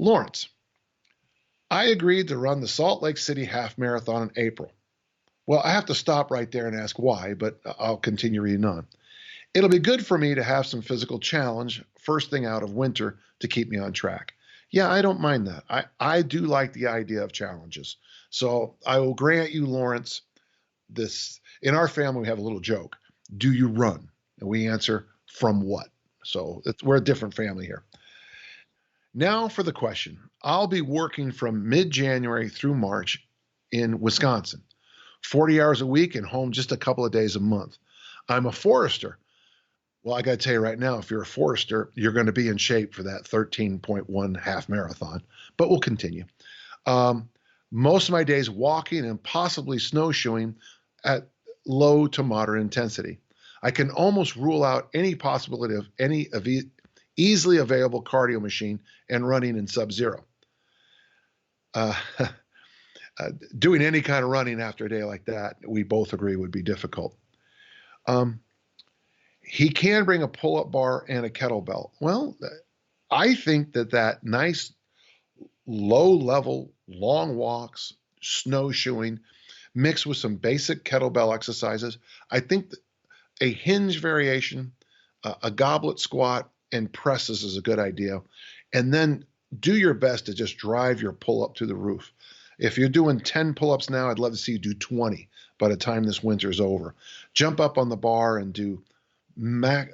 Lawrence, I agreed to run the Salt Lake City Half Marathon in April. Well, I have to stop right there and ask why, but I'll continue reading on. It'll be good for me to have some physical challenge first thing out of winter to keep me on track. Yeah, I don't mind that. I do like the idea of challenges. So I will grant you, Lawrence, this. In our family, we have a little joke. Do you run? And we answer, from what? So we're a different family here. Now for the question. I'll be working from mid-January through March in Wisconsin, 40 hours a week and home just a couple of days a month. I'm a forester. Well, I got to tell you right now, if you're a forester, you're going to be in shape for that 13.1 half marathon, but we'll continue. Most of my days walking and possibly snowshoeing at low to moderate intensity. I can almost rule out any possibility of any easily available cardio machine and running in sub-zero. Doing any kind of running after a day like that, we both agree would be difficult. He can bring a pull-up bar and a kettlebell. Well, I think that nice low-level, long walks, snowshoeing, mixed with some basic kettlebell exercises, I think that a hinge variation, a goblet squat, and presses is a good idea. And then do your best to just drive your pull-up to the roof. If you're doing 10 pull-ups now, I'd love to see you do 20 by the time this winter is over. Jump up on the bar and do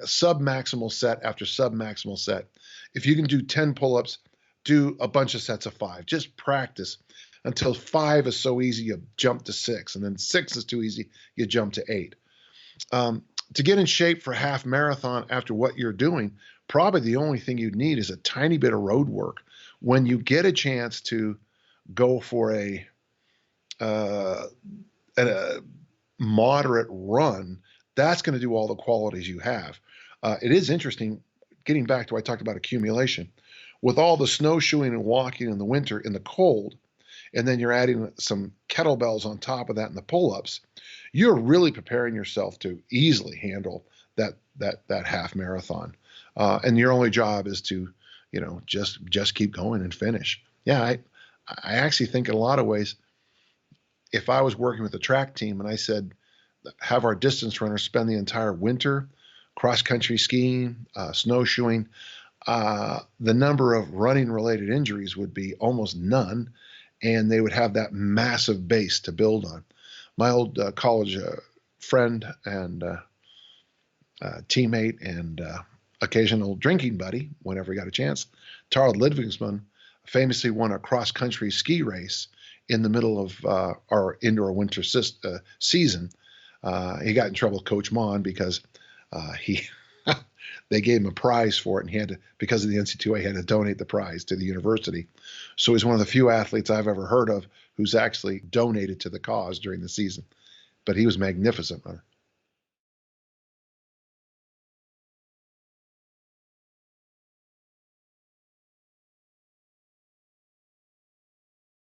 sub-maximal set after sub-maximal set. If you can do 10 pull-ups, do a bunch of sets of 5. Just practice until 5 is so easy you jump to 6, and then 6 is too easy, you jump to 8. To get in shape for half marathon after what you're doing, probably the only thing you'd need is a tiny bit of road work. When you get a chance to go for a moderate run, that's going to do all the qualities you have. It is interesting, getting back to what I talked about accumulation, with all the snowshoeing and walking in the winter in the cold, and then you're adding some kettlebells on top of that and the pull-ups, you're really preparing yourself to easily handle that half marathon. And your only job is to, just keep going and finish. Yeah, I actually think in a lot of ways, if I was working with a track team and I said, have our distance runners spend the entire winter cross-country skiing, snowshoeing, the number of running-related injuries would be almost none, and they would have that massive base to build on. My old college friend and teammate and occasional drinking buddy, whenever he got a chance, Tarl Lidvigsman, famously won a cross-country ski race in the middle of our indoor-winter season. He got in trouble with Coach Mon because they gave him a prize for it, and he had to, because of the NC2A, had to donate the prize to the university. So he's one of the few athletes I've ever heard of who's actually donated to the cause during the season. But he was magnificent.